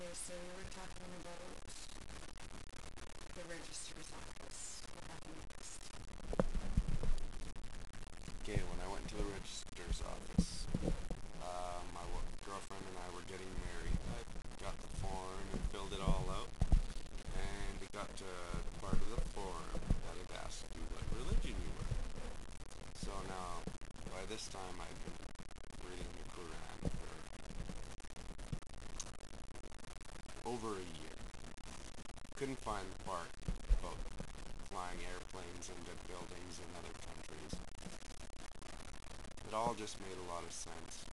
Okay, so you were talking about the registrar's office. What happened next? Okay, when I went to the registrar's office, my girlfriend and I were getting married. I got the form and filled it all out, and it got to the part of the form that it asked you what religion you were. So now, by this time, I'd been reading the Quran for over a year. Couldn't find the part about flying airplanes into buildings in other countries. It all just made a lot of sense.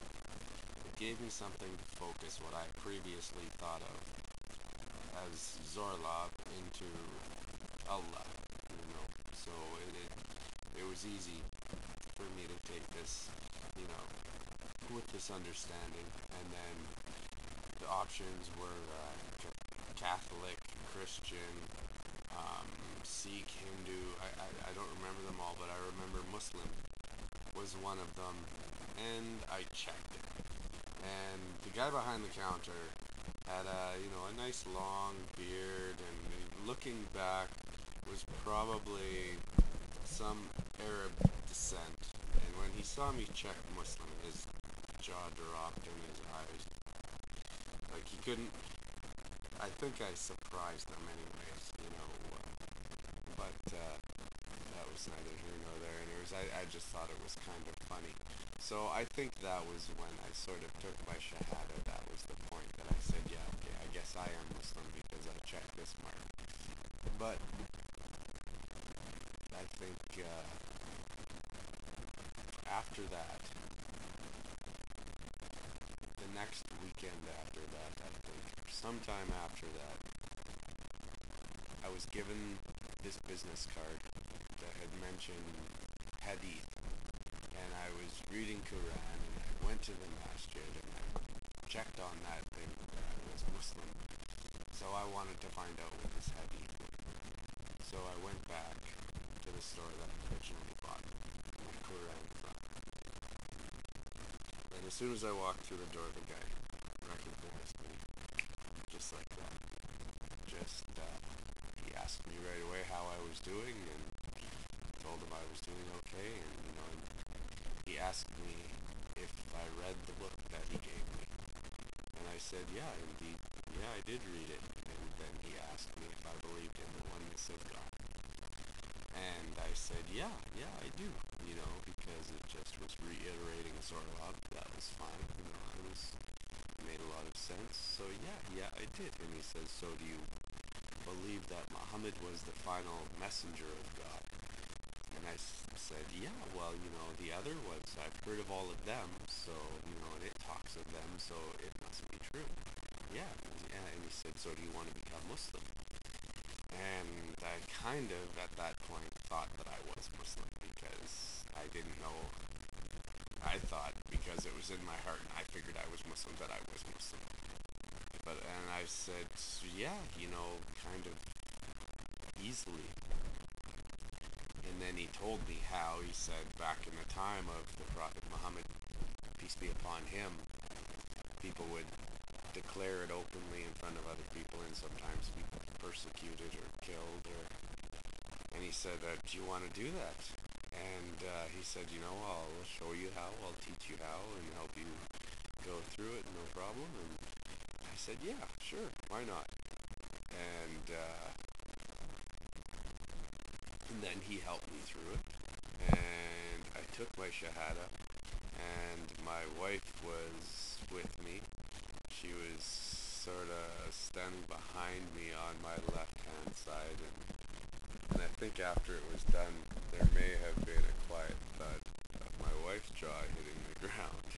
It gave me something to focus what I previously thought of as Zorlab into Allah, So it was easy for me to take this, with this understanding. And then the options were Catholic, Christian, Sikh, Hindu. I don't remember them all, but I remember Muslim was one of them, and I checked it. And the guy behind the counter had a nice long beard, and looking back was probably some Arab descent. And when he saw me check Muslim, his jaw dropped in his eyes. Like he couldn't. I think I surprised him anyways, but that was neither here nor there. And I just thought it was kind of funny. So I think that was when I sort of took my shahada. That was the point that I said, yeah, okay, I guess I am Muslim because I checked this mark. But I think after that, the next weekend after that, I think, sometime after that, I was given this business card that had mentioned Hadith, and I was reading Quran, and I went to the masjid, and I checked on that thing that I was Muslim. So I wanted to find out what this Hadith was. So I went back to the store that I originally bought the Quran from. And as soon as I walked through the door, the guy recognized me, just like that. He asked me right away how I was doing, and told him I was doing okay, and he asked me if I read the book that he gave me. And I said, yeah, indeed, yeah, I did read it. And then he asked me if I believed in the oneness of God. And I said, yeah, I do, because it just was reiterating Zorlab. That was fine, it made a lot of sense. So yeah, I did. And he says, so do you believe that Muhammad was the final messenger of God? And I said, yeah, well, the other ones, I've heard of all of them, so, and it talks of them, so it must be true. Yeah, and he said, so do you want to become Muslim? And I kind of, at that point, thought that I was Muslim, because I didn't know. I thought, because it was in my heart, and I figured I was Muslim, that I was Muslim. And I said, yeah, kind of easily. And then he told me how, he said, back in the time of the Prophet Muhammad, peace be upon him, people would declare it openly in front of other people and sometimes be persecuted or killed. And he said, do you want to do that? And he said, I'll show you how, I'll teach you how, and help you go through it, no problem. And I said, yeah, sure, why not? And then he helped me through it, and I took my shahada, and my wife was with me. She was sort of standing behind me on my left-hand side, and I think after it was done, there may have been a quiet thud of my wife's jaw hitting the ground.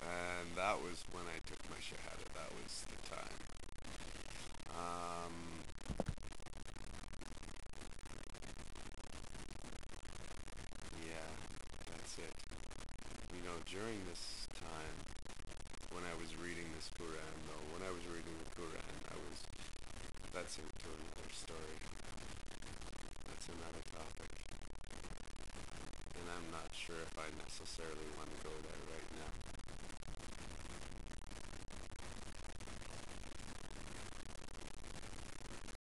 And that was when I took my shahada. That was the time. Yeah, that's it. During this time, when I was reading this Quran, that's into another story. That's another topic. And I'm not sure if I necessarily want to go there right now.